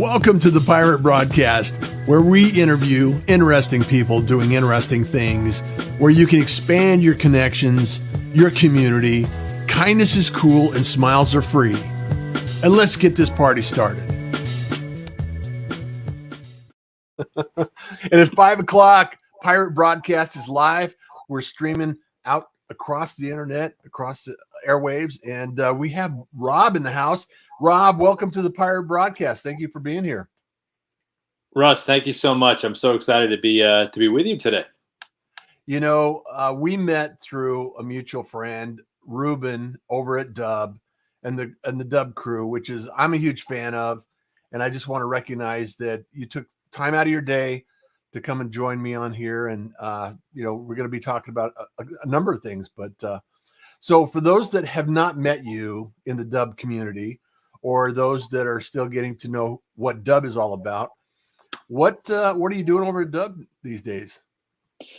Welcome to the Pirate Broadcast, where we interview interesting people doing interesting things, where you can expand your connections, your community. Kindness is cool and smiles are free. And let's get this party started. And at 5 o'clock, Pirate Broadcast is live. We're streaming out across the internet, across the airwaves, and we have Rob in the house. Rob, welcome to the Pirate Broadcast. Thank you for being here. Russ, thank you so much. I'm so excited to be with you today. You know, we met through a mutual friend, Ruben, over at Dub and the Dub crew, which is I'm a huge fan of, and I just want to recognize that you took time out of your day to come and join me on here, and we're going to be talking about a number of things. But so for those that have not met you in the Dub community, or those that are still getting to know what Dub is all about, what are you doing over at Dub these days?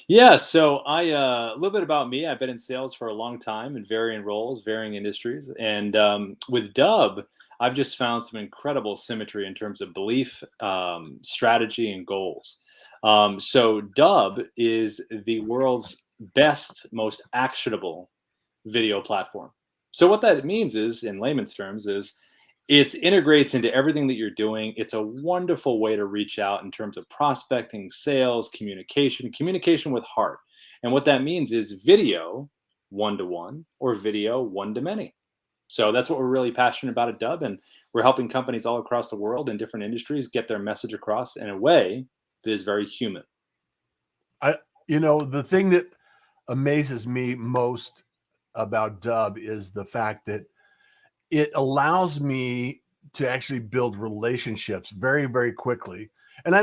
Yeah, so a little bit about me. I've been in sales for a long time in varying roles, varying industries, and with Dub, I've just found some incredible symmetry in terms of belief, strategy, and goals. So Dub is the world's best, most actionable video platform. So what that means is, in layman's terms, is it integrates into everything that you're doing. It's a wonderful way to reach out in terms of prospecting, sales, communication with heart. And what that means is video one-to-one or video one-to-many. So that's what we're really passionate about at Dub. And we're helping companies all across the world in different industries get their message across in a way that is very human. The thing that amazes me most about Dub is the fact that it allows me to actually build relationships very, very quickly. And I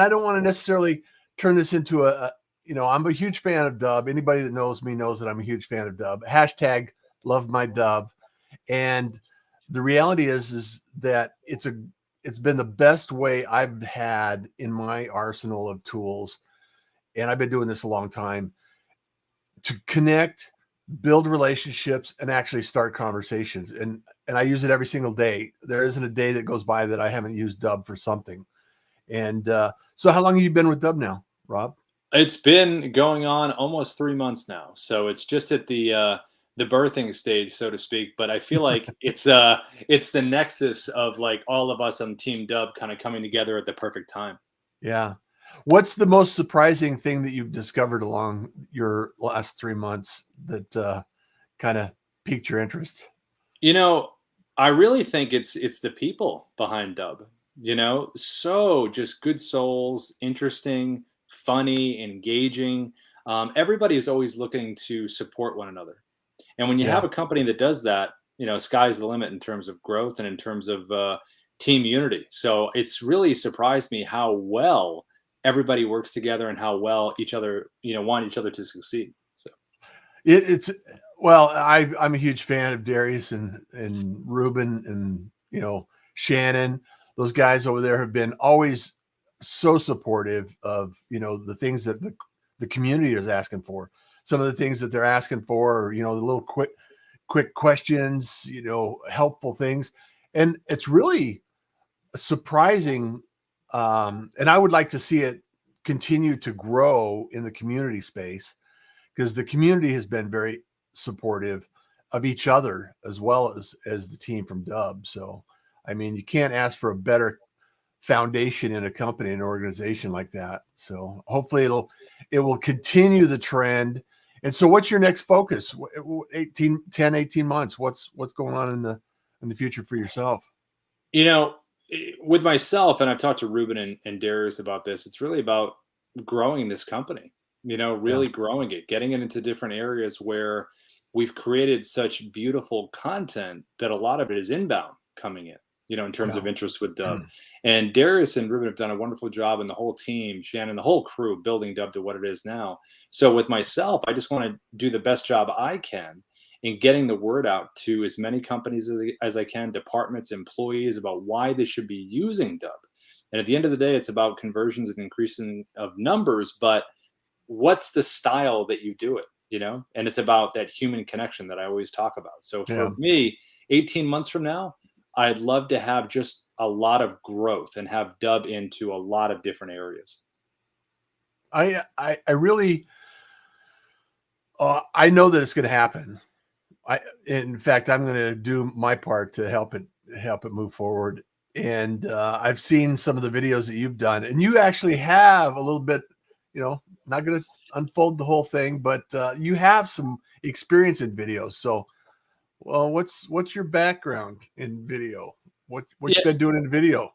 don't want to necessarily turn this into I'm a huge fan of Dub. Anybody that knows me knows that I'm a huge fan of Dub. Hashtag love my Dub. And the reality is that it's been the best way I've had in my arsenal of tools. And I've been doing this a long time to connect, build relationships, and actually start conversations. And I use it every single day. There isn't a day that goes by that I haven't used Dub for something. And so how long have you been with Dub now, Rob? It's been going on almost 3 months now. So it's just at the birthing stage, so to speak. But I feel like it's the nexus of like all of us on Team Dub kind of coming together at the perfect time. Yeah. What's the most surprising thing that you've discovered along your last 3 months that kind of piqued your interest? You know, I really think it's the people behind Dub. So just good souls, interesting, funny, engaging. Everybody is always looking to support one another. And when you have a company that does that, sky's the limit in terms of growth and in terms of team unity. So it's really surprised me how well everybody works together and how well each other, want each other to succeed. So I'm a huge fan of Darius and Ruben and Shannon. Those guys over there have been always so supportive of the things that the community is asking for. Some of the things that they're asking for are, the little quick questions, helpful things. And it's really surprising. And I would like to see it continue to grow in the community space, because the community has been very supportive of each other as well as the team from Dub. So, I mean, you can't ask for a better foundation in a company, an organization like that. So hopefully it will continue the trend. And so what's your next focus? 18 months. What's going on in the future for yourself? With myself, and I've talked to Ruben and Darius about this, it's really about growing this company, really growing it, getting it into different areas where we've created such beautiful content that a lot of it is inbound coming in, in terms of interest with Dub. And Darius and Ruben have done a wonderful job, and the whole team, Shannon, the whole crew, building Dub to what it is now. So with myself, I just want to do the best job I can in getting the word out to as many companies as I can, departments, employees, about why they should be using Dub. And at the end of the day, it's about conversions and increasing of numbers, but what's the style that you do it, and it's about that human connection that I always talk about. So for me, 18 months from now, I'd love to have just a lot of growth and have dub into a lot of different areas. I really, I know that it's going to happen. In fact, I'm going to do my part to help it move forward. And I've seen some of the videos that you've done, and you actually have a little bit, not going to unfold the whole thing, but you have some experience in videos. So, well, what's your background in video? What you Yeah, been doing in video?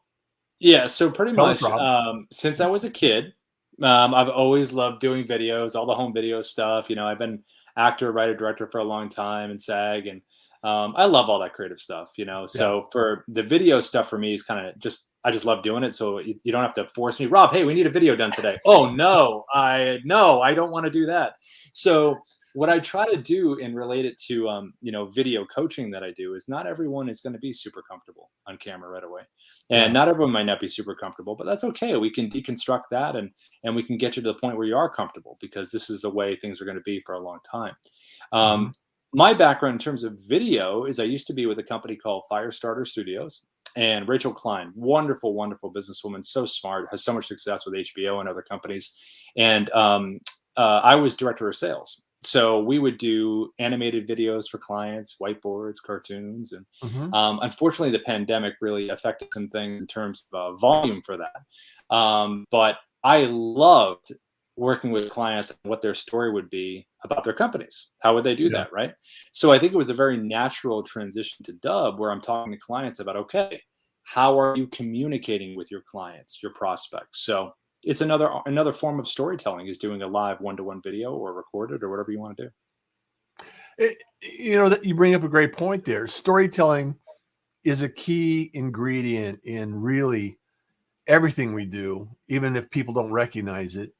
yeah. So pretty Tell us, much Rob. since I was a kid, I've always loved doing videos, all the home video stuff. I've been actor, writer, director for a long time in SAG, and I love all that creative stuff. Yeah. So for the video stuff for me is kind of just I just love doing it. So you don't have to force me, Rob. Hey, we need a video done today. Oh no, I don't want to do that. So what I try to do and relate it to video coaching that I do is not everyone is going to be super comfortable on camera right away, and Yeah. not everyone might not be super comfortable, but that's okay. We can deconstruct that and we can get you to the point where you are comfortable, because this is the way things are going to be for a long time. Mhm. Um, my background in terms of video is I used to be with a company called Firestarter Studios, and Rachel Klein, wonderful, wonderful businesswoman, so smart, has so much success with HBO and other companies. And I was director of sales. So we would do animated videos for clients, whiteboards, cartoons, and Mhm. unfortunately, the pandemic really affected some things in terms of volume for that. But I loved working with clients and what their story would be about their companies. How would they do Yeah. that, right? So I think it was a very natural transition to dub, where I'm talking to clients about, okay, how are you communicating with your clients, your prospects? So it's another form of storytelling, is doing a live one-to-one video or recorded or whatever you want to do. That you bring up a great point there. Storytelling is a key ingredient in really everything we do, even if people don't recognize it,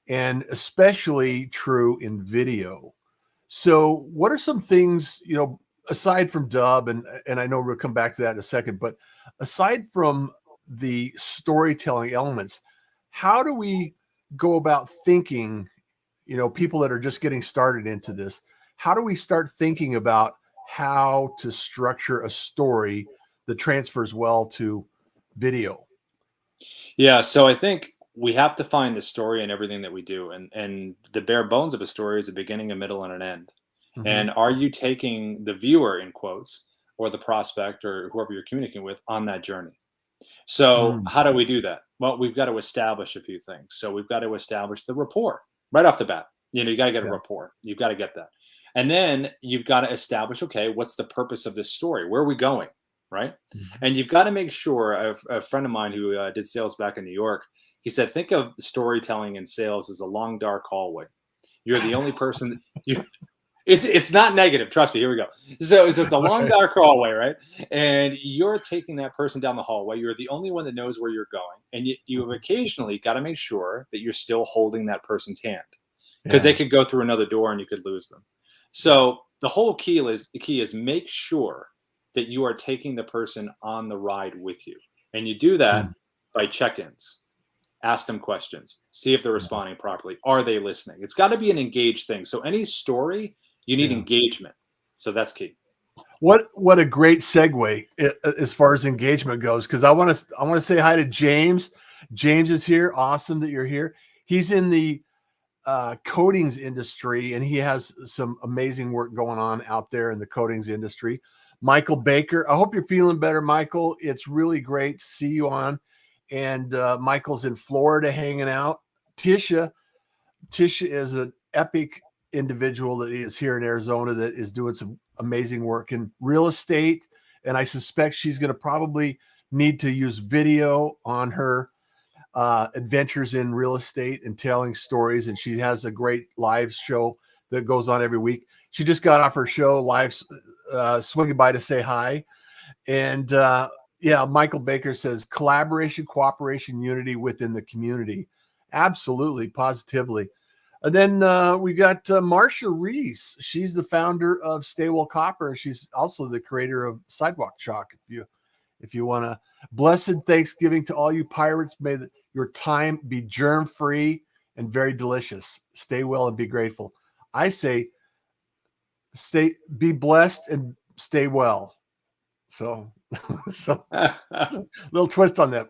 and especially true in video. So, what are some things, aside from dub, and I know we'll come back to that in a second, but aside from the storytelling elements, how do we go about thinking, people that are just getting started into this, how do we start thinking about how to structure a story that transfers well to video? Yeah, so I think we have to find the story in everything that we do, and the bare bones of a story is a beginning, a middle, and an end. Hmm. And are you taking the viewer, in quotes, or the prospect or whoever you're communicating with, on that journey? So Mm, how do we do that? Well, we've got to establish a few things. So we've got to establish the rapport right off the bat. You got to get a yeah. rapport. You've got to get that. And then you've got to establish, okay, what's the purpose of this story? Where are we going? Right. Mhm. And you've got to make sure. A friend of mine who did sales back in New York, he said, think of storytelling and sales as a long, dark hallway. You're the only person. You, it's not negative. Trust me. Here we go. So it's a long Okay. dark hallway, right? And you're taking that person down the hallway. You're the only one that knows where you're going, and you have occasionally got to make sure that you're still holding that person's hand, because they Yeah. could go through another door and you could lose them. Yeah. So the key is make sure that you are taking the person on the ride with you, and you do that Mm, by check-ins. Ask them questions, see if they're yeah. responding properly. Are they listening? It's got to be an engaged thing. So any story, you need Yeah. engagement. So that's key. What a great segue as far as engagement goes, because I want to say hi to James. James is here. Awesome that you're here. He's in the coatings industry, and he has some amazing work going on out there in the coatings industry. Michael Baker, I hope you're feeling better, Michael. It's really great to see you on. And Michael's in Florida hanging out. Tisha is an epic individual that is here in Arizona that is doing some amazing work in real estate. And I suspect she's going to probably need to use video on her adventures in real estate and telling stories. And she has a great live show that goes on every week. She just got off her show live, swinging by to say hi. And yeah, Michael Baker says collaboration, cooperation, unity within the community. Absolutely, positively. And then we got Marsha Reese. She's the founder of Staywell Copper. She's also the creator of Sidewalk Chalk. If you want to, blessed Thanksgiving to all you pirates. May your time be germ free and very delicious. Stay well and be grateful. I say, be blessed and stay well. So So little twist on that.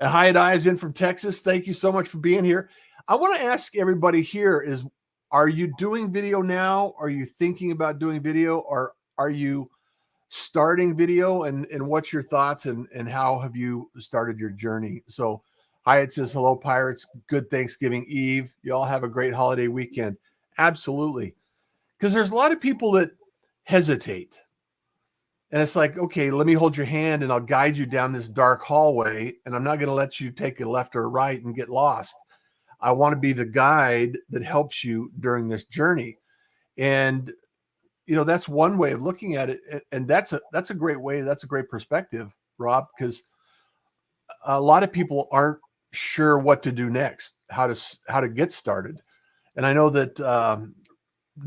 And Hyatt Ives in from Texas. Thank you so much for being here. I want to ask everybody here is, are you doing video now? Are you thinking about doing video, or are you starting video? And what's your thoughts, and how have you started your journey? So Hyatt says, hello, Pirates. Good Thanksgiving Eve. You all have a great holiday weekend. Absolutely. Because there's a lot of people that hesitate. And it's like, okay, let me hold your hand and I'll guide you down this dark hallway. And I'm not going to let you take a left or a right and get lost. I want to be the guide that helps you during this journey. And, that's one way of looking at it. And that's a great way. That's a great perspective, Rob, because a lot of people aren't sure what to do next, how to get started. And I know that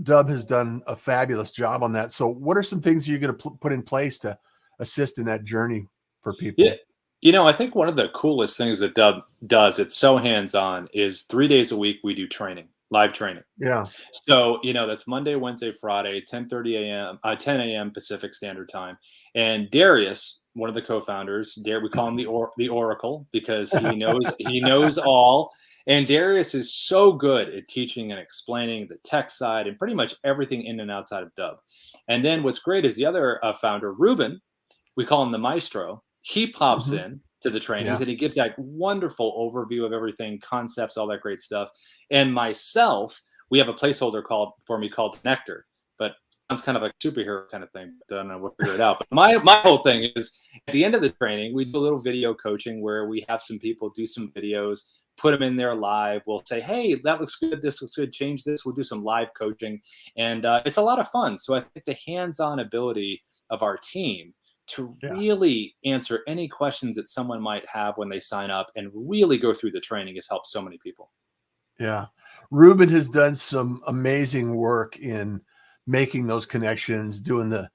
Dub has done a fabulous job on that. So what are some things you're going to put in place to assist in that journey for people? Yeah. I think one of the coolest things that Dub does, it's so hands-on, is 3 days a week we do training, live training. Yeah. So, that's Monday, Wednesday, Friday, 10:30 a.m., 10 a.m. Pacific Standard Time. And Darius, one of the co-founders, we call him the Oracle, because he knows all. And Darius is so good at teaching and explaining the tech side and pretty much everything in and outside of Dub. And then what's great is the other founder, Ruben, we call him the Maestro. He pops in to the trainings and he gives that wonderful overview of everything, concepts, all that great stuff. And myself, we have a placeholder called Nectar, but sounds kind of like a superhero kind of thing. I don't know, we'll figure it out. But my whole thing is, at the end of the training, we do a little video coaching where we have some people do some videos, put them in there live. We'll say, hey, that looks good. This looks good. Change this. We'll do some live coaching. And it's a lot of fun. So I think the hands-on ability of our team to really answer any questions that someone might have when they sign up and really go through the training has helped so many people. Yeah. Ruben has done some amazing work in making those connections, doing the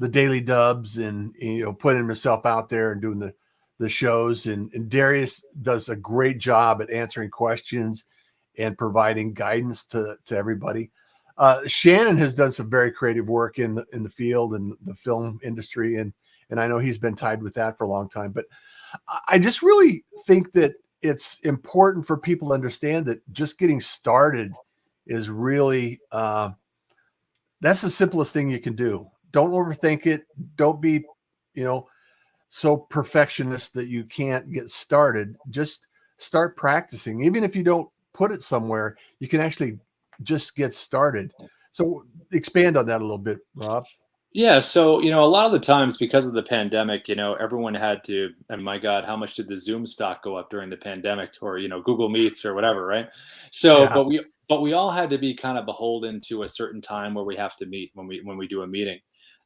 daily dubs, and putting himself out there and doing the shows. And Darius does a great job at answering questions and providing guidance to everybody. Shannon has done some very creative work in the field and the film industry, and I know he's been tied with that for a long time. But I just really think that it's important for people to understand that just getting started is really that's the simplest thing you can do. Don't overthink it. Don't be, so perfectionist that you can't get started. Just start practicing. Even if you don't put it somewhere, you can actually just get started. So expand on that a little bit, Rob. Yeah. So, a lot of the times because of the pandemic, everyone had to, and my God, how much did the Zoom stock go up during the pandemic, or, Google Meets or whatever, right? So, but we all had to be kind of beholden to a certain time where we have to meet when we do a meeting.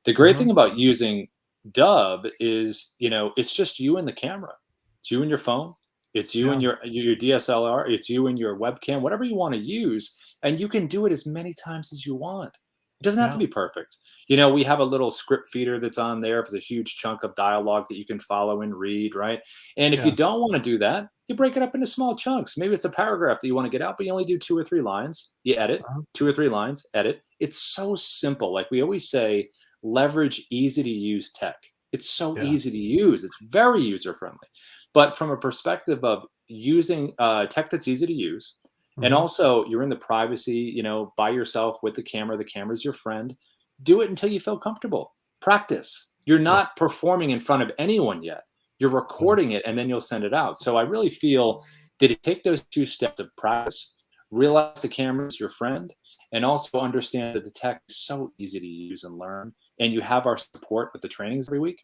The great thing about using Dub is, it's just you and the camera. It's you and your phone. It's you and your DSLR. It's you and your webcam, whatever you want to use. And you can do it as many times as you want. It doesn't have to be perfect. We have a little script feeder that's on there. If it's a huge chunk of dialogue that you can follow and read, right? And if you don't want to do that, you break it up into small chunks. Maybe it's a paragraph that you want to get out, but you only do 2 or 3 lines. You edit, 2 or 3 lines, edit. It's so simple. Like we always say, leverage easy to use tech. It's so easy to use. It's very user friendly. But from a perspective of using tech that's easy to use, and also you're in the privacy, by yourself with the camera. The camera's your friend. Do it until you feel comfortable. Practice. You're not performing in front of anyone yet. You're recording it and then you'll send it out. So I really feel that you take those 2 steps of practice, realize the camera is your friend, and also understand that the tech is so easy to use and learn, and you have our support with the trainings every week.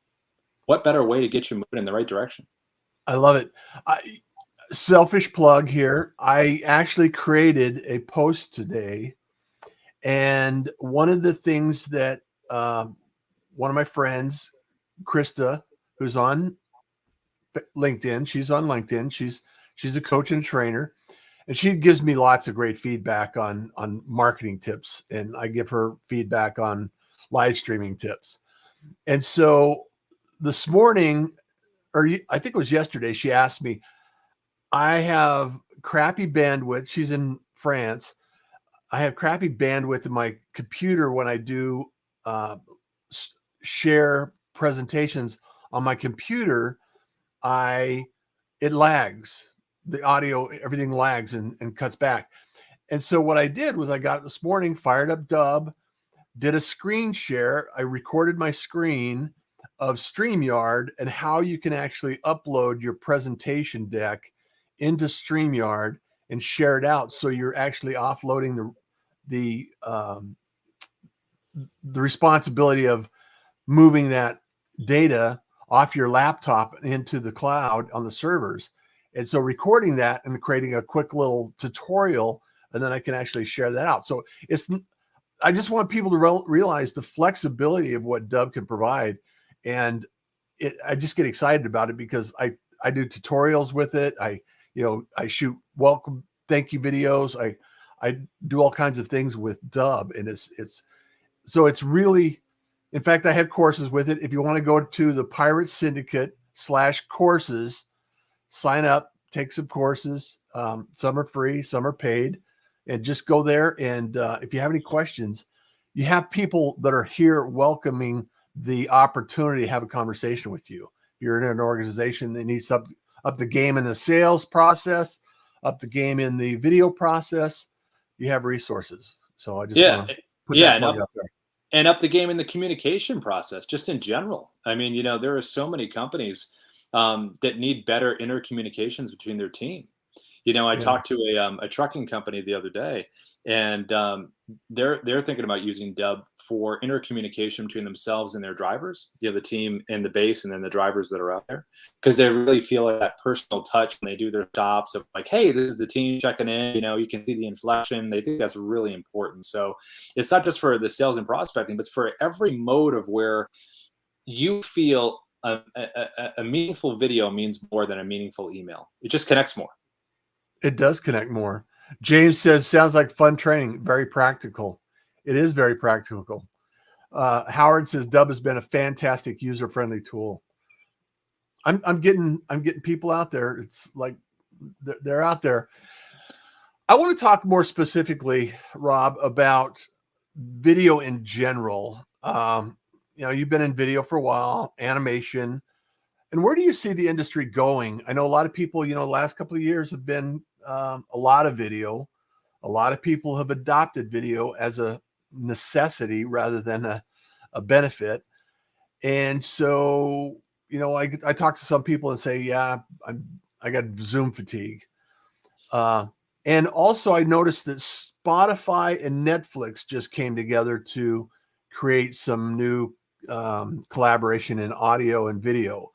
What better way to get you moving in the right direction? I love it. Selfish plug here. I actually created a post today, and one of the things that one of my friends, Krista, who's on LinkedIn, she's on LinkedIn. She's a coach and trainer, and she gives me lots of great feedback on marketing tips, and I give her feedback on live streaming tips. And so this morning, or I think it was yesterday, she asked me, I have crappy bandwidth. She's in France. I have crappy bandwidth in my computer when I do share presentations on my computer, it lags. The audio, everything lags and cuts back. And so what I did was I got this morning, fired up Dub, did a screen share. I recorded my screen of StreamYard and how you can actually upload your presentation deck into StreamYard and share it out. So you're actually offloading the responsibility of moving that data off your laptop into the cloud on the servers. And so recording that and creating a quick little tutorial, and then I can actually share that out. So I just want people to realize the flexibility of what Dub can provide. And I just get excited about it because I do tutorials with it. I shoot welcome, thank you videos. I do all kinds of things with Dub, and it's really, in fact, I have courses with it. If you want to go to the Pirate Syndicate /courses, sign up, take some courses. Some are free, some are paid, and just go there. And if you have any questions, you have people that are here welcoming the opportunity to have a conversation with you. If you're in an organization that needs up the game in the sales process, up the game in the video process, you have resources. So I just want to put that plug out there. And up the game in the communication process, just in general. I mean, there are so many companies that need better intercommunications between their team. I talked to a trucking company the other day, and they're thinking about using Dub for intercommunication between themselves and their drivers, the team and the base, and then the drivers that are out there, because they really feel like that personal touch when they do their stops of like, hey, this is the team checking in. You can see the inflection. They think that's really important. So it's not just for the sales and prospecting, but it's for every mode of where you feel a meaningful video means more than a meaningful email. It just connects more. It does connect more. James says, sounds like fun training. Very practical. It is very practical. Howard says, Dub has been a fantastic user-friendly tool. I'm getting people out there. It's like they're out there. I want to talk more specifically, Rob, about video in general. You've been in video for a while, animation. And where do you see the industry going? I know a lot of people, the last couple of years have been a lot of video. A lot of people have adopted video as a necessity rather than a benefit. And so, I talk to some people and say, yeah, I got Zoom fatigue. And also I noticed that Spotify and Netflix just came together to create some new collaboration in audio and video.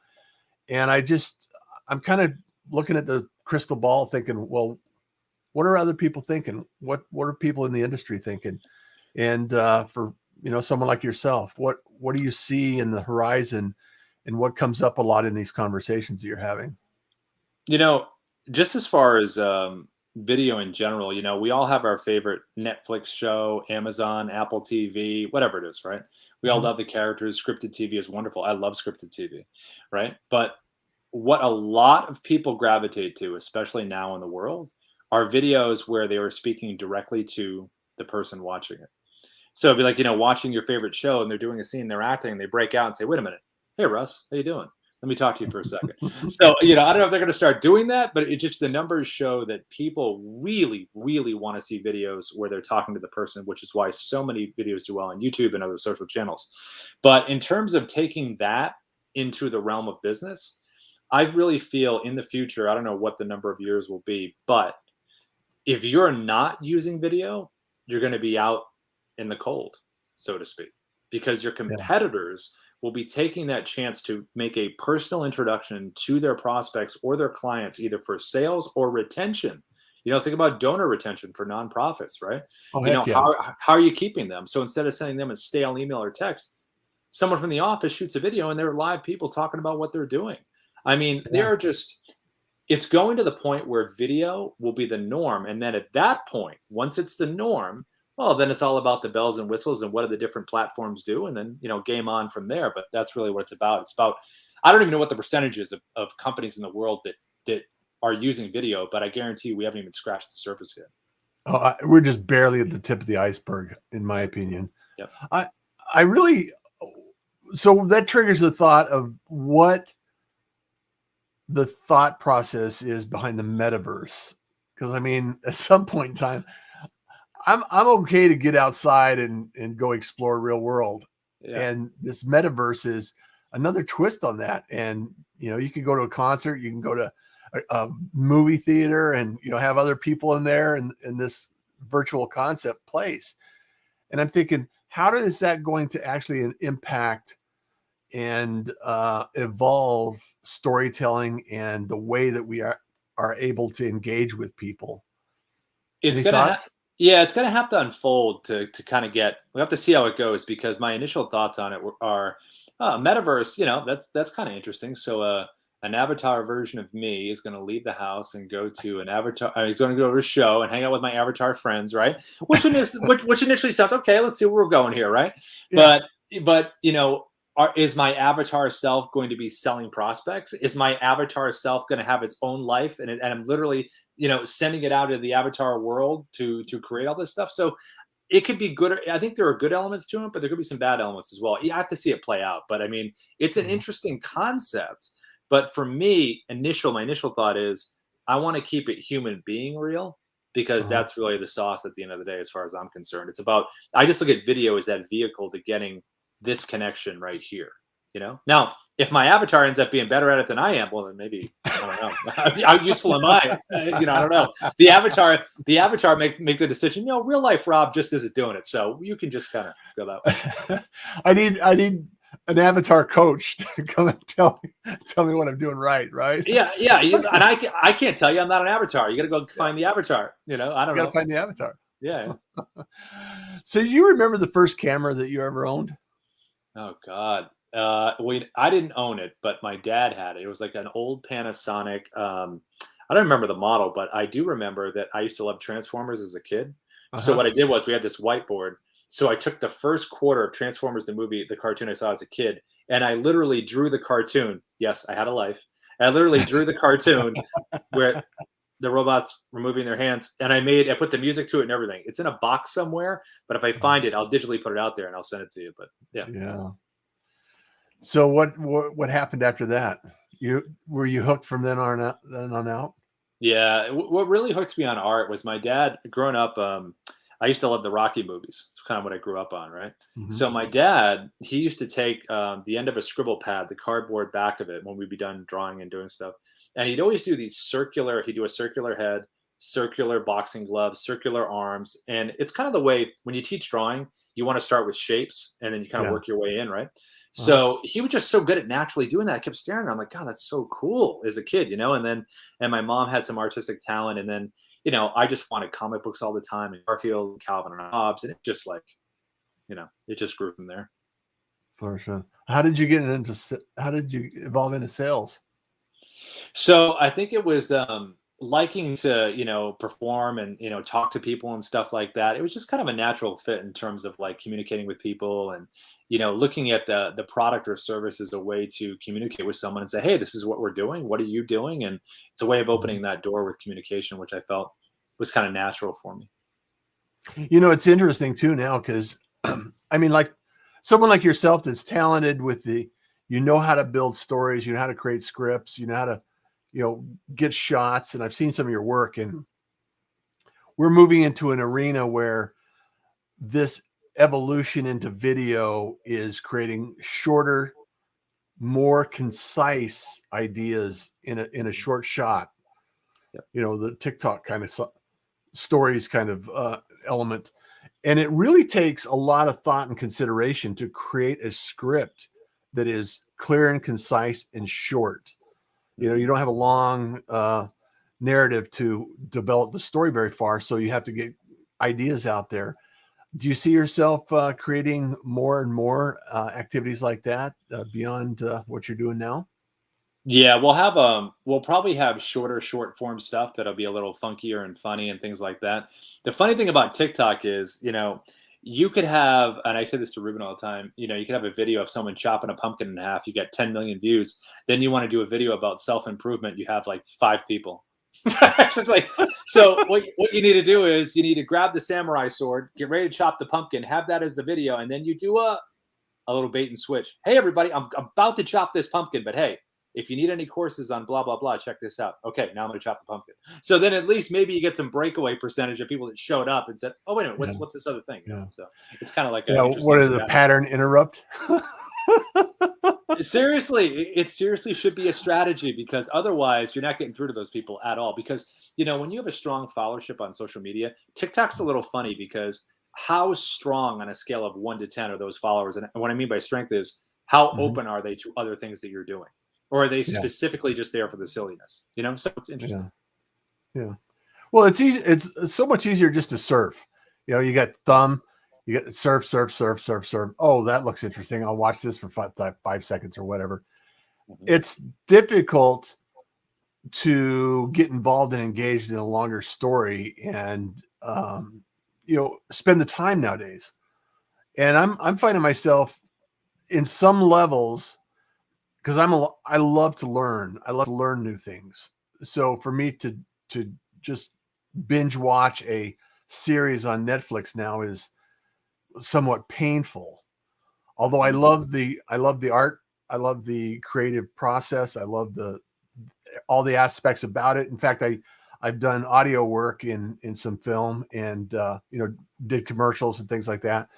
And I'm kind of looking at the crystal ball thinking, well, what are other people thinking? What are people in the industry thinking? And for, someone like yourself, what do you see in the horizon and what comes up a lot in these conversations that you're having? Just as far as video in general, we all have our favorite Netflix show, Amazon, Apple TV, whatever it is, right? We all love the characters. Scripted TV is wonderful. I love scripted TV, right? But what a lot of people gravitate to, especially now in the world, are videos where they are speaking directly to the person watching it. So it'd be like, watching your favorite show and they're doing a scene, they're acting, and they break out and say, wait a minute. Hey, Russ, how you doing? Let me talk to you for a second. So, I don't know if they're going to start doing that, but the numbers show that people really, really want to see videos where they're talking to the person, which is why so many videos do well on YouTube and other social channels. But in terms of taking that into the realm of business, I really feel in the future, I don't know what the number of years will be, but if you're not using video, you're going to be out in the cold, so to speak, because your competitors will be taking that chance to make a personal introduction to their prospects or their clients, either for sales or retention. Think about donor retention for nonprofits, right? How are you keeping them? So instead of sending them a stale email or text, someone from the office shoots a video and they're live people talking about what they're doing. I mean, it's going to the point where video will be the norm. And then at that point, once it's the norm, well, then it's all about the bells and whistles and what do the different platforms do, and then game on from there. But that's really what it's about. It's about, I don't even know what the percentage is of companies in the world that are using video, but I guarantee we haven't even scratched the surface yet. Oh, we're just barely at the tip of the iceberg, in my opinion. Yep. I really, So that triggers the thought of what the thought process is behind the metaverse. Because I mean, at some point in time, I'm okay to get outside and go explore real world. Yeah. And this metaverse is another twist on that. And you know, you can go to a concert, you can go to a movie theater, and you know, have other people in there, and this virtual concept place. And I'm thinking, how is that going to actually impact and evolve storytelling and the way that we are able to engage with people? It's Any gonna thoughts? yeah, it's gonna have to unfold to kind of get. We have to see how it goes, because my initial thoughts on it are metaverse. You know, that's kind of interesting. So an avatar version of me is going to leave the house and go to an avatar. He's going to go to a show and hang out with my avatar friends, right? Which initially sounds okay. Let's see where we're going here, right? Yeah. But you know, is my avatar self going to be selling prospects? Is my avatar self going to have its own life, and I'm literally, you know, sending it out into the avatar world to create all this stuff? So it could be good. I think there are good elements to it, but there could be some bad elements as well. You have to see it play out. But I mean, it's an Mhm. interesting concept. But for me, my initial thought is I want to keep it human being real, because Uh-huh. that's really the sauce at the end of the day, as far as I'm concerned. It's about, I just look at video as that vehicle to getting this connection right here. You know, now if my avatar ends up being better at it than I am, well, then maybe, I don't know. How useful am I? You know, I don't know. The avatar make the decision. You know, real life Rob just isn't doing it, so you can just kind of go that way. I need an avatar coach to come and tell me what I'm doing right, right? Yeah, yeah. And I can't tell you. I'm not an avatar. You got to go Yeah, find the avatar. You know, I you don't got to know. find the avatar. Yeah. So you remember the first camera that you ever owned? Oh God. I didn't own it, but my dad had it. It was like an old Panasonic. I don't remember the model, but I do remember that I used to love Transformers as a kid. So Uh-huh. what I did was, we had this whiteboard. So I took the first quarter of Transformers, the movie, the cartoon I saw as a kid, and I literally drew the cartoon. Yes, I had a life. I literally drew the cartoon where the robots were moving their hands, and I put the music to it and everything. It's in a box somewhere, but if I find it, I'll digitally put it out there and I'll send it to you. But yeah. Yeah. So what happened after that? Were you hooked from then on out? Yeah, what really hooked me on art was my dad. Growing up, I used to love the Rocky movies. It's kind of what I grew up on, right? Hmm. So my dad, he used to take the end of a scribble pad, the cardboard back of it, when we'd be done drawing and doing stuff, and he'd always do these circular. He'd do a circular head, circular boxing gloves, circular arms, and it's kind of the way when you teach drawing, you want to start with shapes and then you kind of Yeah. work your way in, right? Uh-huh. So he was just so good at naturally doing that. I kept staring at him, I'm like, God, that's so cool as a kid, you know? And my mom had some artistic talent. And then, you know, I just wanted comic books all the time, and Garfield, Calvin and Hobbes. And it just like, you know, it just grew from there. For sure. How did you get into? How did you evolve into sales? So I think it was liking to, you know, perform and, you know, talk to people and stuff like that. It was just kind of a natural fit in terms of like communicating with people, and, you know, looking at the product or service as a way to communicate with someone and say, hey, this is what we're doing. What are you doing? And it's a way of Mhm. opening that door with communication, which I felt was kind of natural for me. You know, it's interesting too now because, I mean, like someone like yourself that's talented with you know how to build stories, you know how to create scripts, you know how to, you know, get shots. And I've seen some of your work, and we're moving into an arena where this evolution into video is creating shorter, more concise ideas in a Mhm. short shot. Yep. You know, the TikTok kind of stories kind of element. And it really takes a lot of thought and consideration to create a script that is clear and concise and short. You know, you Mhm. don't have a long narrative to develop the story very far, so you have to get ideas out there. Do you see yourself creating more and more activities like that beyond what you're doing now? Yeah, we'll probably have short form stuff that'll be a little funkier and funny and things like that. The funny thing about TikTok is, you know, you could have, and I say this to Ruben all the time, you know, you could have a video of someone chopping a pumpkin in half, you get 10 million views. Then you want to do a video about self-improvement, you have like 5 people. It's just like, so what you need to do is you need to grab the samurai sword, get ready to chop the pumpkin, have that as the video, and then you do a little bait and switch. Hey, everybody, I'm about to chop this pumpkin, but hey, if you need any courses on blah, blah, blah, check this out. Okay, now I'm going to chop the pumpkin. So then at least maybe you get some breakaway percentage of people that showed up and said, oh, wait a minute, what's this other thing? You know? So it's kind of like Yeah, interesting. what is the pattern interrupt? Seriously, it seriously should be a strategy, because otherwise you're not getting through to those people at all. Because, you know, when you have a strong followership on social media, TikTok's a little funny, because how strong on a scale of 1 to 10 are those followers? And what I mean by strength is, how open are they to other things that you're doing? Or are they specifically just there for the silliness? You know, so it's interesting. Yeah. Well, it's easy. It's so much easier just to surf. You know, you got thumb, you got surf. Oh, that looks interesting. I'll watch this for 5 seconds or whatever. It's difficult to get involved and engaged in a longer story and, you know, spend the time nowadays. And I'm finding myself in some levels, because I love to learn. I love to learn new things. So for me to just binge watch a series on Netflix now is somewhat painful. Although I love the art, I love the creative process, I love all the aspects about it. In fact, I've done audio work in some film, and you know, did commercials and things like that.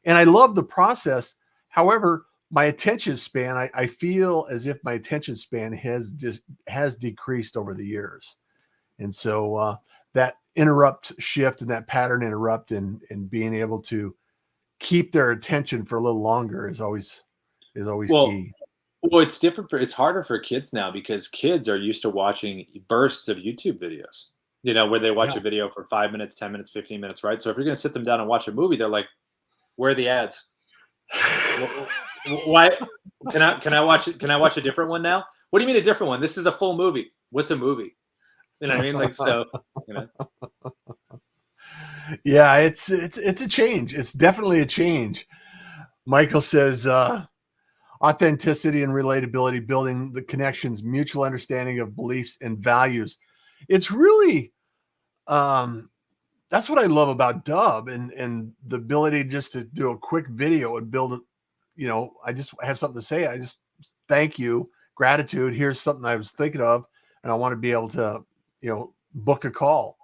And I love the process. However, my attention span, I feel as if my attention span has decreased over the years. And so that interrupt shift and that pattern interrupt and being able to keep their attention for a little longer is always key. Well, it's different it's harder for kids now, because kids are used to watching bursts of YouTube videos, you know, where they watch a video for 5 minutes, 10 minutes, 15 minutes, right? So if you're going to sit them down and watch a movie, they're like, where are the ads? Why can I watch it? Can I watch a different one now? What do you mean a different one? This is a full movie. What's a movie? You know what I mean? Like, so, you know. Yeah, it's a change. It's definitely a change. Michael says, authenticity and relatability, building the connections, mutual understanding of beliefs and values. It's really, that's what I love about Dub, and the ability just to do a quick video and build, you know, I just have something to say. I just thank you, gratitude. Here's something I was thinking of, and I want to be able to, you know, book a call,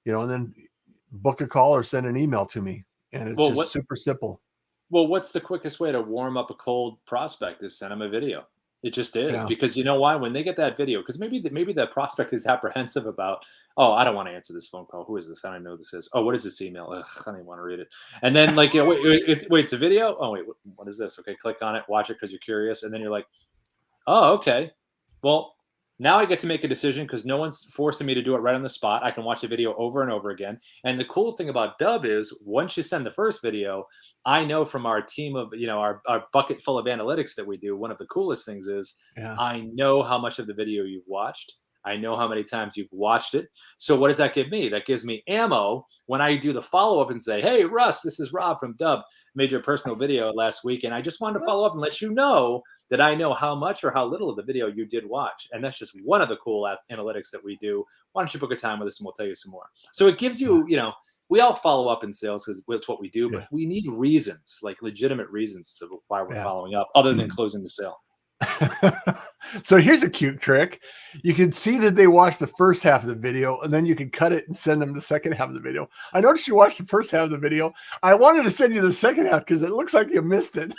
you know, and then book a call or send an email to me. And it's just super simple. Well, what's the quickest way to warm up a cold prospect? Is send them a video. It just is, because you know why? When they get that video, because maybe the prospect is apprehensive about, oh, I don't want to answer this phone call. Who is this? I don't know who this is. Oh, what is this email? Ugh, I don't even want to read it. And then, like, you know, wait, it's a video. Oh, wait, what is this? Okay, click on it, watch it because you're curious, and then you're like, oh, okay. Well, now I get to make a decision, because no one's forcing me to do it right on the spot. I can watch the video over and over again. And the cool thing about Dub is, once you send the first video, I know from our team of, you know, our bucket full of analytics that we do, one of the coolest things is I know how much of the video you've watched. I know how many times you've watched it. So what does that give me? That gives me ammo when I do the follow-up and say, hey, Russ, this is Rob from Dub. Made your personal video last week, and I just wanted to follow up and let you know that I know how much or how little of the video you did watch. And that's just one of the cool analytics that we do. Why don't you book a time with us and we'll tell you some more. So it gives you, you know, we all follow up in sales because it's what we do, but we need reasons, like legitimate reasons to why we're following up, other than closing the sale. So here's a cute trick. You can see that they watched the first half of the video, and then you can cut it and send them the second half of the video. I noticed you watched the first half of the video. I wanted to send you the second half because it looks like you missed it.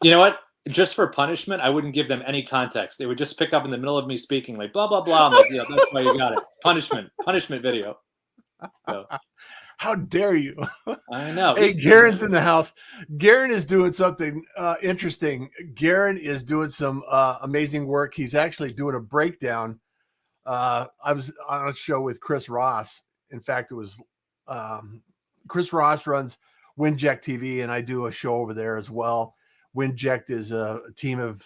You know what? Just for punishment, I wouldn't give them any context. They would just pick up in the middle of me speaking, like, blah, blah, blah. I'm like, yeah, that's why you got it. Punishment video. So. How dare you? I know. Hey, Garen's in the house. Garen is doing something interesting. Garen is doing some amazing work. He's actually doing a breakdown. I was on a show with Chris Ross. In fact, it was Chris Ross runs Windject TV, and I do a show over there as well. Windject is a team of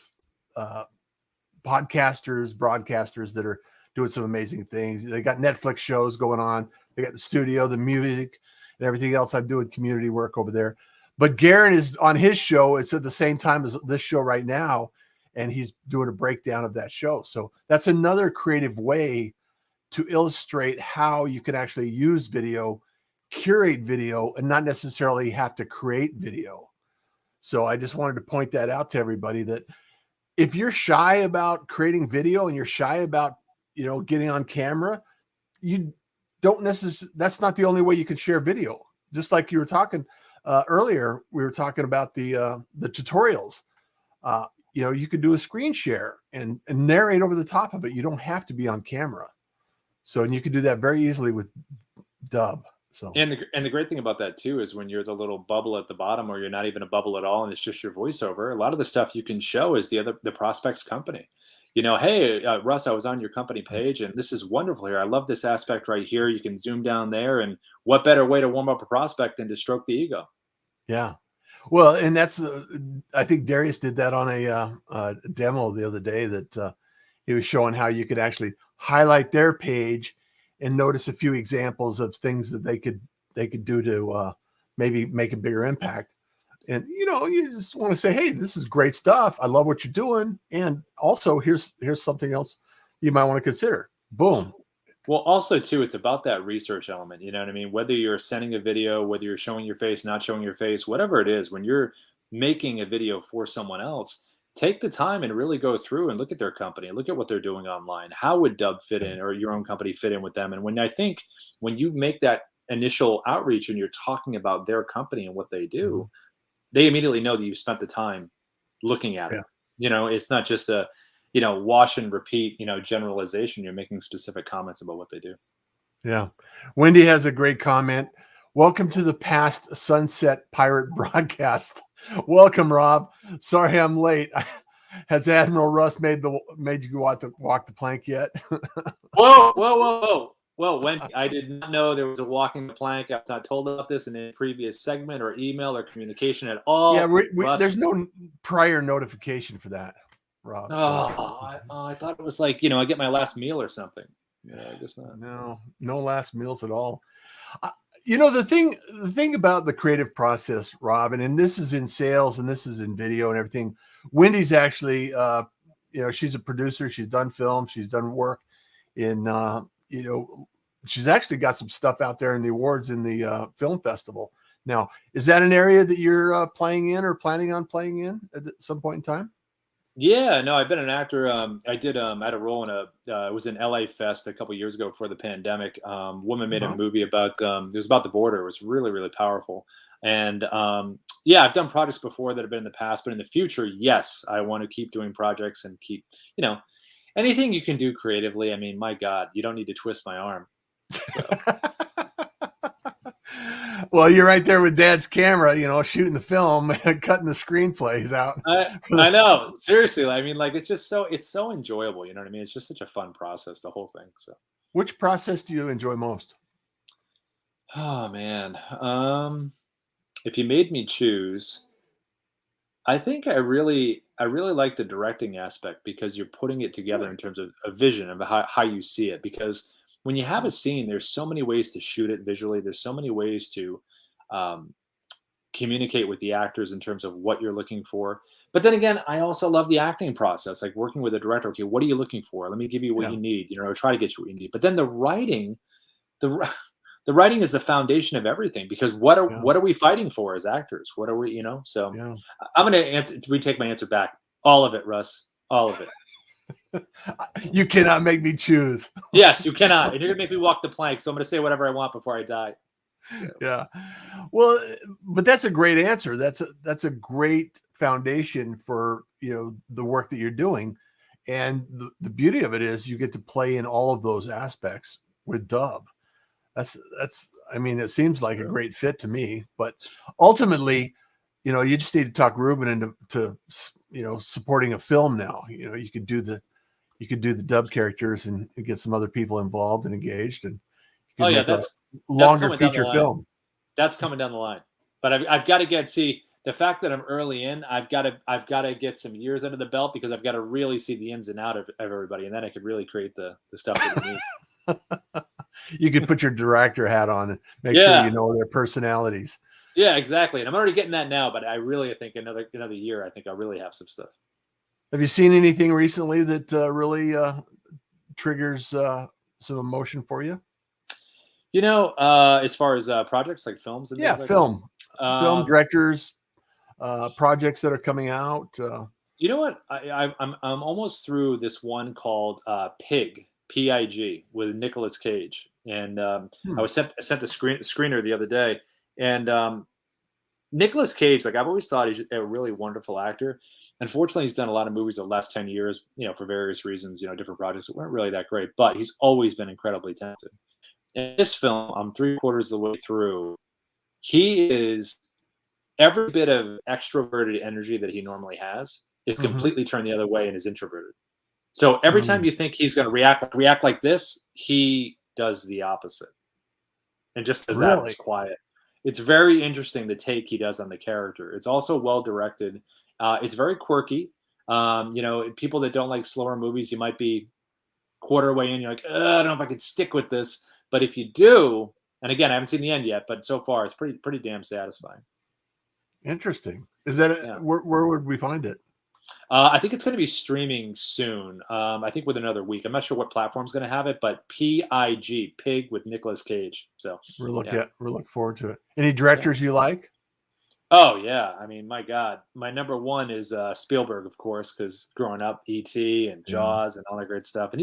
podcasters, broadcasters that are doing some amazing things. They got Netflix shows going on. They got the studio, the music, and everything else. I'm doing community work over there. But Garen is on his show. It's at the same time as this show right now, and he's doing a breakdown of that show. So that's another creative way to illustrate how you can actually use video, curate video, and not necessarily have to create video. So I just wanted to point that out to everybody, that if you're shy about creating video and you're shy about, getting on camera, you don't necessarily, that's not the only way you can share video. Just like you were talking earlier, we were talking about the tutorials. You could do a screen share and narrate over the top of it. You don't have to be on camera. So, and you can do that very easily with dub. So, And the great thing about that too is when you're the little bubble at the bottom, or you're not even a bubble at all, and it's just your voiceover. A lot of the stuff you can show is the prospect's company. Hey, Russ, I was on your company page, and this is wonderful here. I love this aspect right here. You can zoom down there, and what better way to warm up a prospect than to stroke the ego? yeah. Well, and that's I think Darius did that on a demo the other day, that he was showing how you could actually highlight their page and notice a few examples of things that they could do to maybe make a bigger impact. And you just want to say, hey, this is great stuff. I love what you're doing. And also here's something else you might want to consider. Boom. Well, also too, it's about that research element. You know what I mean? Whether you're sending a video, whether you're showing your face, not showing your face, whatever it is, when you're making a video for someone else, take the time and really go through and look at their company, look at what they're doing online. How would Dub fit in, or your own company fit in with them? And when you make that initial outreach and you're talking about their company and what they do, they immediately know that you've spent the time looking at it. It's not just a, wash and repeat, generalization. You're making specific comments about what they do. Yeah. Wendy has a great comment. Welcome to the past Sunset Pirate broadcast. Welcome, Rob. Sorry I'm late. Has Admiral Russ made you walk the plank yet? Whoa. Well, Wendy, I did not know there was a walking the plank. I was not told about this in a previous segment or email or communication at all. Yeah, there's no prior notification for that, Rob. I thought it was like, I get my last meal or something. Yeah, I guess not. No last meals at all. The thing about the creative process, Rob, and this is in sales and this is in video and everything. Wendy's actually, she's a producer. She's done film. She's done work in, she's actually got some stuff out there in the awards in the film festival. Now, is that an area that you're playing in or planning on playing in at some point in time? Yeah, no, I've been an actor. I had a role in it was in LA Fest a couple years ago before the pandemic. Woman made a movie about, it was about the border. It was really, really powerful. And yeah, I've done projects before that have been in the past, but in the future, yes, I want to keep doing projects and keep, anything you can do creatively. I mean, my God, you don't need to twist my arm. So. Well, you're right there with Dad's camera, shooting the film, cutting the screenplays out. I know, seriously. I mean, like, it's so enjoyable. You know what I mean? It's just such a fun process, the whole thing. So, which process do you enjoy most? Oh man, if you made me choose, I think I really like the directing aspect, because you're putting it together in terms of a vision of how you see it. Because when you have a scene, there's so many ways to shoot it visually. There's so many ways to communicate with the actors in terms of what you're looking for. But then again, I also love the acting process, like working with a director. Okay, what are you looking for? Let me give you what you need. Try to get you what you need. But then the writing is the foundation of everything, because what are we fighting for as actors? What are we, So I'm going to retake my answer back. All of it, Russ. All of it. You cannot make me choose. Yes, you cannot. And you're going to make me walk the plank. So I'm going to say whatever I want before I die. So. Yeah. Well, but that's a great answer. That's a great foundation for, the work that you're doing. And the beauty of it is you get to play in all of those aspects with dub. I mean, it seems like a great fit to me, but ultimately, you just need to talk Ruben into supporting a film now. You could do the dub characters and get some other people involved and engaged, and that's longer feature film. That's coming down the line. But I've got to see the fact that I'm early in. I've got to get some years under the belt, because I've got to really see the ins and out of everybody, and then I could really create the stuff that we need. You could put your director hat on and make sure you know their personalities. Yeah, exactly. And I'm already getting that now, but I really think another year, I think I'll really have some stuff. Have you seen anything recently that really triggers some emotion for you? As far as projects like films and things like film directors, projects that are coming out? You know what? I'm almost through this one called Pig, Pig, with Nicolas Cage, and I Hmm. was sent the screener the other day, and Nicolas Cage, like I've always thought he's a really wonderful actor. Unfortunately, he's done a lot of movies the last 10 years, for various reasons, different projects that weren't really that great, but he's always been incredibly talented. In this film, I'm three-quarters of the way through. He is every bit of extroverted energy that he normally has is Mm-hmm. completely turned the other way and is introverted. So every time Mm. you think he's going to react like this, he does the opposite and just does that and is Really? quiet. It's very interesting the take he does on the character. It's also well directed. It's very quirky. People that don't like slower movies, you might be quarter way in, you're like, I don't know if I could stick with this. But if you do, and again, I haven't seen the end yet, but so far it's pretty damn satisfying. Interesting. Is that Yeah. where would we find it? I think it's going to be streaming soon. I think with another week. I'm not sure what platform's going to have it, but Pig with Nicolas Cage. So We're yeah, looking forward to it. Any yeah. directors you like? Oh yeah. I mean, my God, my number one is Spielberg, of course, because growing up, E.T. and Yeah. Jaws and all that great stuff. And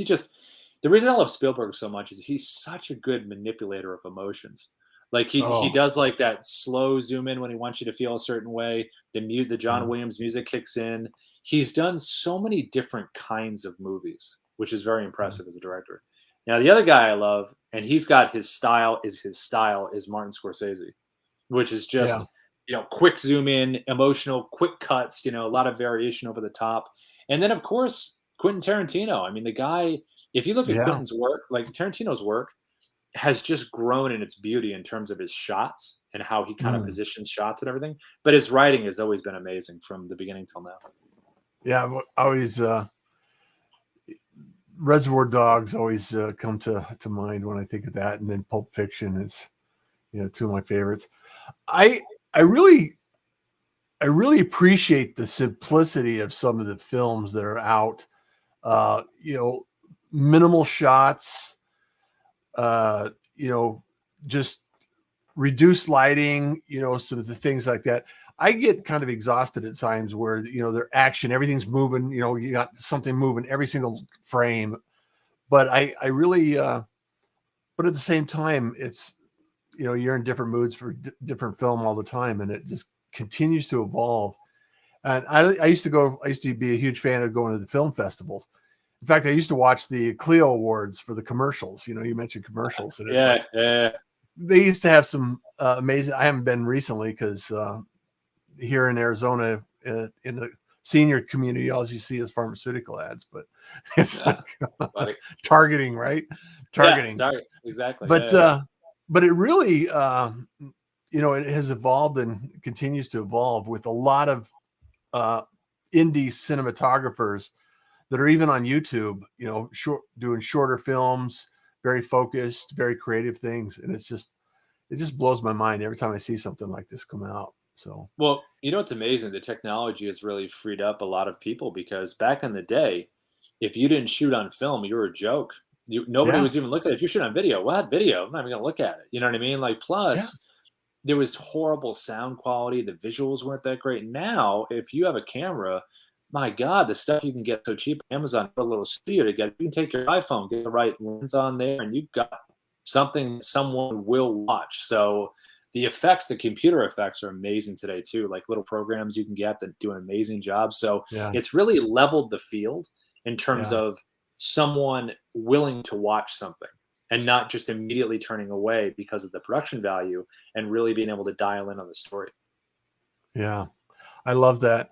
the reason I love Spielberg so much is he's such a good manipulator of emotions. Like he Oh, does like that slow zoom in when he wants you to feel a certain way. The John yeah. Williams music kicks in. He's done so many different kinds of movies, which is very Yeah. impressive as a director. Now the other guy I love, and he's got his style, is Martin Scorsese, which is Yeah. just quick zoom in, emotional, quick cuts, a lot of variation over the top. And then of course Quentin Tarantino. I mean, the guy, if you look at Yeah. Quentin's work, like Tarantino's work has just grown in its beauty in terms of his shots and how he kind of Mm. positions shots and everything. But his writing has always been amazing from the beginning till now. Yeah. Always Reservoir Dogs always come to mind when I think of that, and then Pulp Fiction is two of my favorites. I I really I really appreciate the simplicity of some of the films that are out. Uh, you know, minimal shots. Uh, you know, just reduced lighting. Some of the things like that. I get kind of exhausted at times where their action, everything's moving. You got something moving every single frame. But I really, but at the same time, it's you're in different moods for different film all the time, and it just continues to evolve. And I used to be a huge fan of going to the film festivals. In fact, I used to watch the Clio Awards for the commercials. You mentioned commercials, and it's like Yeah. they used to have some amazing. I haven't been recently because here in Arizona, in the senior community, all you see is pharmaceutical ads, but it's Yeah. like Buddy. targeting, right? Yeah. Targeting. Exactly. But Yeah. but it really it has evolved and continues to evolve with a lot of uh indie cinematographers that are even on YouTube, doing shorter films, very focused, very creative things. And it just blows my mind every time I see something like this come out. So Well, it's amazing. The technology has really freed up a lot of people because back in the day, if you didn't shoot on film, you were a joke. Nobody yeah, was even looking at it. If you shoot on video, what video? I'm not even gonna look at it. You know what I mean? Like, yeah, plus there was horrible sound quality. The visuals weren't that great. Now, if you have a camera, my God, the stuff you can get so cheap. Amazon put a little studio together. You can take your iPhone, get the right lens on there, and you've got something someone will watch. So the effects, the computer effects are amazing today too. Like little programs you can get that do an amazing job. So yeah, it's really leveled the field in terms yeah, of someone willing to watch something and not just immediately turning away because of the production value and really being able to dial in on the story. yeah. I love that.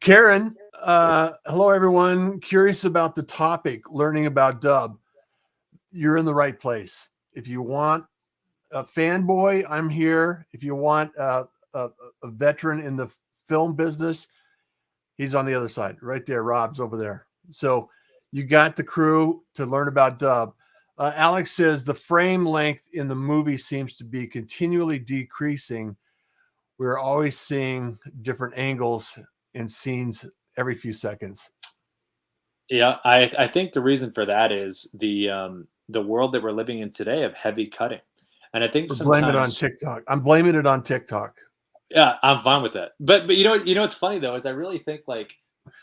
Karen, hello everyone. Curious about the topic, learning about dub. You're in the right place. If you want a fanboy, I'm here. If you want a veteran in the film business, he's on the other side, right there. Rob's over there. So you got the crew to learn about dub. Alex says the frame length in the movie seems to be continually decreasing. We're always seeing different angles and scenes every few seconds. Yeah, I think the reason for that is the world that we're living in today of heavy cutting, and I think Or blame it on sometimes TikTok. I'm blaming it on TikTok. Yeah, I'm fine with that. But you know what's funny though is I really think like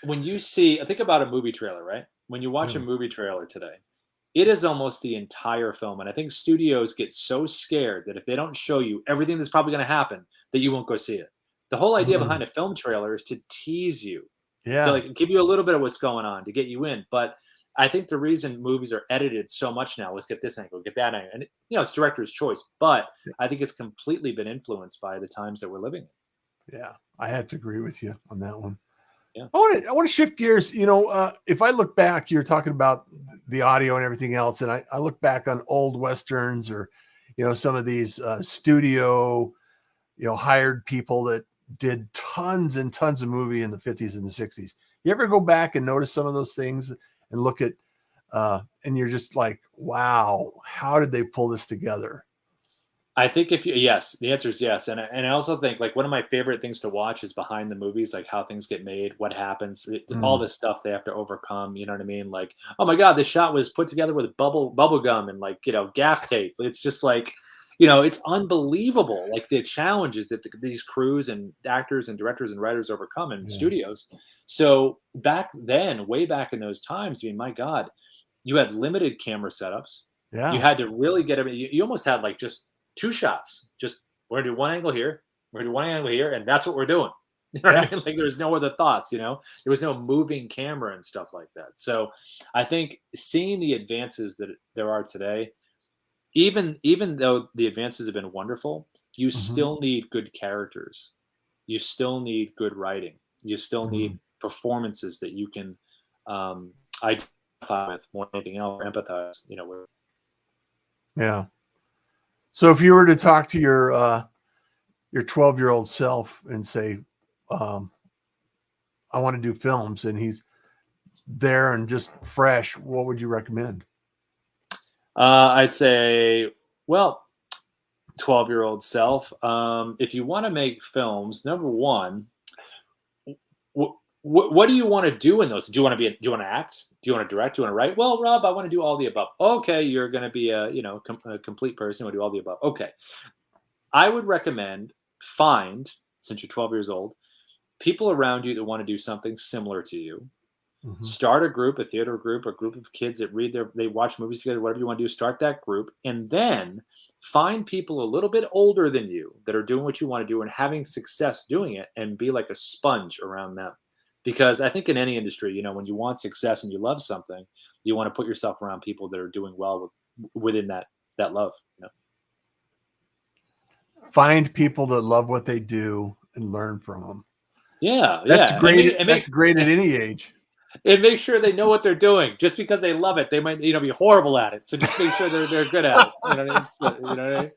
when you think about a movie trailer, right? When you watch a Yeah. movie trailer today, it is almost the entire film, and I think studios get so scared that if they don't show you everything that's probably going to happen, that you won't go see it. The whole idea Mm. behind a film trailer is to tease you, to Yeah. like give you a little bit of what's going on, to get you in. But I think the reason movies are edited so much now, let's get this angle, get that angle, and it's director's choice. But I think it's completely been influenced by the times that we're living in. Yeah. I have to agree with you on that one. Yeah. I want to shift gears. If I look back, you're talking about the audio and everything else, and I look back on old westerns or, some of these studio, hired people that did tons and tons of movie in the 50s and the 60s. You ever go back and notice some of those things and look at, and you're just like, wow, how did they pull this together? I think yes, the answer is yes, and I also think like one of my favorite things to watch is behind the movies, like how things get made, what happens, all Mm, this stuff they have to overcome. You know what I mean? Like, oh my god, this shot was put together with bubble gum and like gaff tape. It's just like, it's unbelievable. Like the challenges that these crews and actors and directors and writers overcome in yeah. studios. So back then, way back in those times, I mean, my god, you had limited camera setups. You Yeah. had to really get everything. You almost had like just two shots. Just we're gonna do one angle here, we're gonna do one angle here, and that's what we're doing. You know what Yeah. I mean? Like there's no other thoughts. There was no moving camera and stuff like that. So I think seeing the advances that there are today, even though the advances have been wonderful, you Hmm. still need good characters. You still need good writing. You still Hmm. need performances that you can um, identify with more than anything else, or empathize. With. Yeah. So if you were to talk to your 12-year-old self and say, um, I want to do films, and he's there and just fresh, what would you recommend? I'd say, well, 12-year-old self. If you want to make films, number one, what do you want to do in those? Do you want to act? Do you want to direct? Do you want to write? Well, Rob, I want to do all the above. Okay, you're going to be a complete person. You want to do all the above. Okay, I would recommend since you're 12 years old, people around you that want to do something similar to you. Hmm. Start a group, a theater group, a group of kids that they watch movies together, whatever you want to do. Start that group, and then find people a little bit older than you that are doing what you want to do and having success doing it, and be like a sponge around them. Because I think in any industry, when you want success and you love something, you want to put yourself around people that are doing well within that love. Find people that love what they do and learn from them. Yeah, That's yeah, and great. make and That's make great at any age. and make sure they know what they're doing. Just because they love it, they might be horrible at it. So just make sure they're good at it. You know what I mean? So, you know what I mean?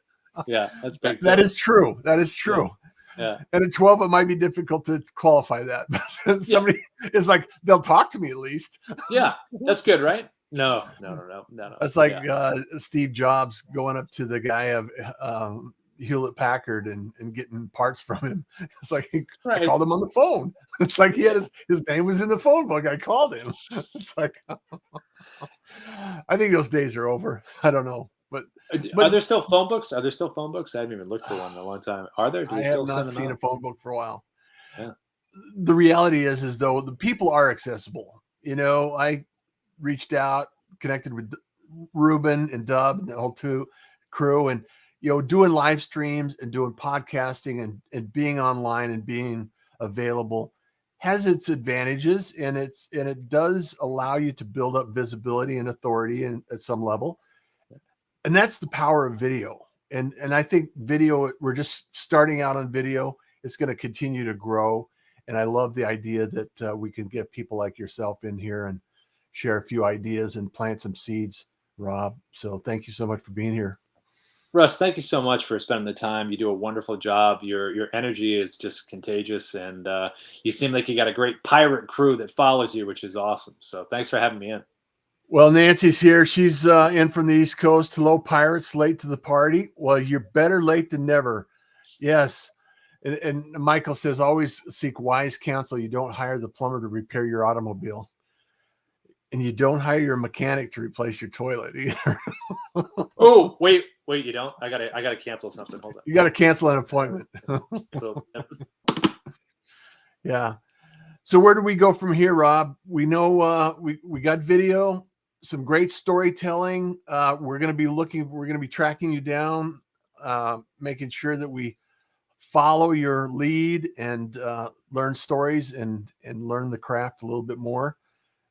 Yeah, that's That, big that too. is true. That is Yeah, true. yeah, And at 12, it might be difficult to qualify that. But yeah, somebody is like, they'll talk to me at least. yeah. That's good, right? No, no, no, no, no, no. That's like Yeah, Steve Jobs going up to the guy of Hewlett Packard and getting parts from him. It's like I right. called him on the phone. It's like he had his name was in the phone book. I called him. It's like I think those days are over. I don't know, but Are but there still phone books? Are there still phone books? I haven't even looked for one in a long time. Are there? Do I they have still send not them seen a out? phone book for a while. Yeah. The reality is though the people are accessible. I reached out, connected with Ruben and Dub and the whole crew, and doing live streams and doing podcasting and being online and being available has its advantages, and it does allow you to build up visibility and authority and at some level, and that's the power of video. And I think video, we're just starting out on video. It's going to continue to grow, and I love the idea that we can get people like yourself in here and share a few ideas and plant some seeds, Rob. So thank you so much for being here. Russ, thank you so much for spending the time. You do a wonderful job. Your energy is just contagious, and you seem like you got a great pirate crew that follows you, which is awesome. So thanks for having me in. Well, Nancy's here. She's in from the East Coast. Hello, pirates, late to the party. Well, you're better late than never. Yes. And Michael says, always seek wise counsel. You don't hire the plumber to repair your automobile, and you don't hire your mechanic to replace your toilet either. Oh, wait. Wait, you don't? I gotta cancel something. Hold on. You got to cancel an appointment. So Yeah. So where do we go from here, Rob? We know we got video, some great storytelling. We're going to be tracking you down, making sure that we follow your lead and learn stories and learn the craft a little bit more.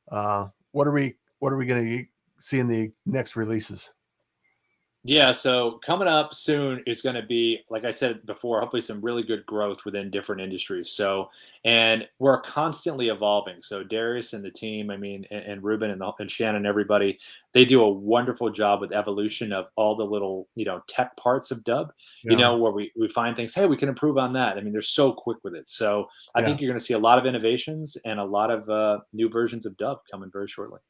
What are we going to see in the next releases? yeah, so coming up soon is going to be, like I said before, hopefully some really good growth within different industries. So, and we're constantly evolving. So Darius and the team, I mean, and Ruben and Shannon, everybody, they do a wonderful job with evolution of all the little, tech parts of dub, Yeah. where we find things, hey, we can improve on that. I mean, they're so quick with it. So I think you're going to see a lot of innovations and a lot of new versions of dub coming very shortly.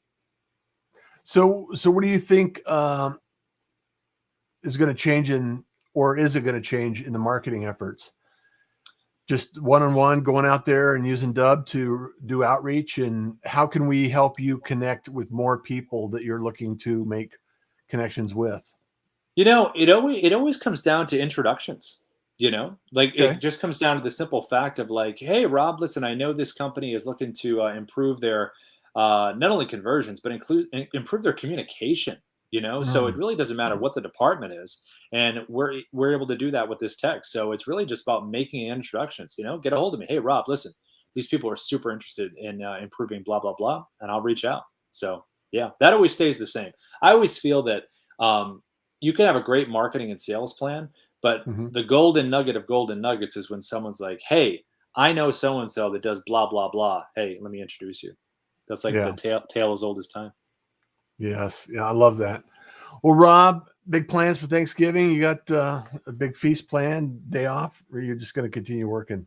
So what do you think is going to change is it going to change in the marketing efforts? Just one-on-one going out there and using dub to do outreach, and how can we help you connect with more people that you're looking to make connections with? It always comes down to introductions. It just comes down to the simple fact of like, hey, Rob, listen, I know this company is looking to improve their not only conversions but improve their communication. So it really doesn't matter what the department is, and we're able to do that with this text. So it's really just about making introductions. Get a hold of me. Hey, Rob, listen, these people are super interested in improving blah blah blah, and I'll reach out. So yeah, that always stays the same. I always feel that you can have a great marketing and sales plan, but the golden nugget of golden nuggets is when someone's like, hey, I know so and so that does blah blah blah. Hey, let me introduce you. That's like the tale as old as time. Yes. Yeah, I love that. Well, Rob, big plans for Thanksgiving? You got a big feast planned, day off, or you're just going to continue working?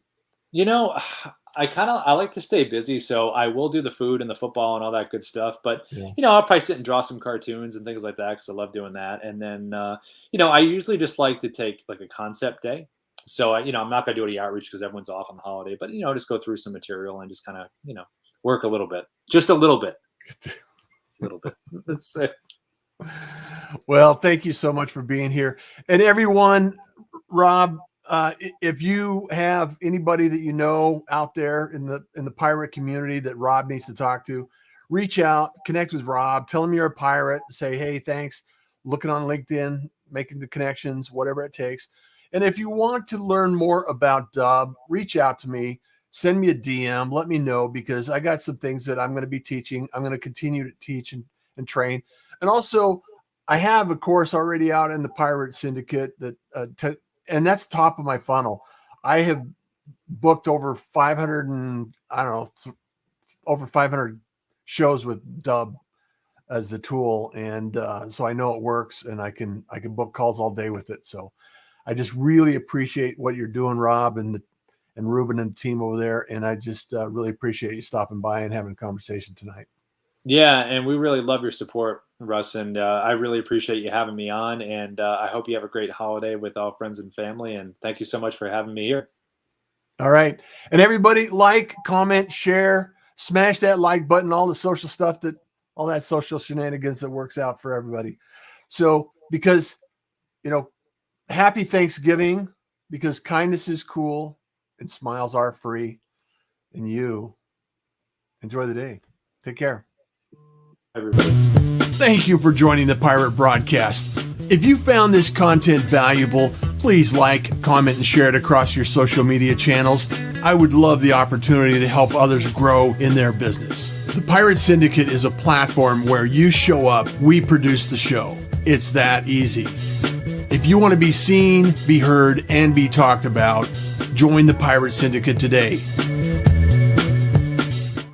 I like to stay busy, so I will do the food and the football and all that good stuff. But I'll probably sit and draw some cartoons and things like that because I love doing that. And then I usually just like to take like a concept day. So I'm not going to do any outreach because everyone's off on the holiday. But just go through some material and just kind of work a little bit, just a little bit. Little bit. That's it. Well, thank you so much for being here. And everyone, Rob, if you have anybody that you know out there in the pirate community that Rob needs to talk to, reach out, connect with Rob, tell him you're a pirate, say, hey, thanks, looking on LinkedIn, making the connections, whatever it takes. And if you want to learn more about dub, reach out to me. Send me a DM, let me know, because I got some things that I'm going to be teaching. I'm going to continue to teach and train. And also, I have a course already out in the Pirate Syndicate and that's top of my funnel. I have booked over 500 over 500 shows with dub as the tool. And so I know it works, and I can book calls all day with it. So I just really appreciate what you're doing, Rob, and Ruben and the team over there. And I just really appreciate you stopping by and having a conversation tonight. Yeah, and we really love your support, Russ, and I really appreciate you having me on, and I hope you have a great holiday with all friends and family, and thank you so much for having me here. All right. And everybody, like, comment, share, smash that like button, all the social stuff, all that social shenanigans that works out for everybody. So, because, happy Thanksgiving, because kindness is cool and smiles are free, and you enjoy the day. Take care. Everybody. Thank you for joining the Pirate Broadcast. If you found this content valuable, please like, comment, and share it across your social media channels. I would love the opportunity to help others grow in their business. The Pirate Syndicate is a platform where you show up, we produce the show. It's that easy. If you want to be seen, be heard, and be talked about, join the Pirate Syndicate today.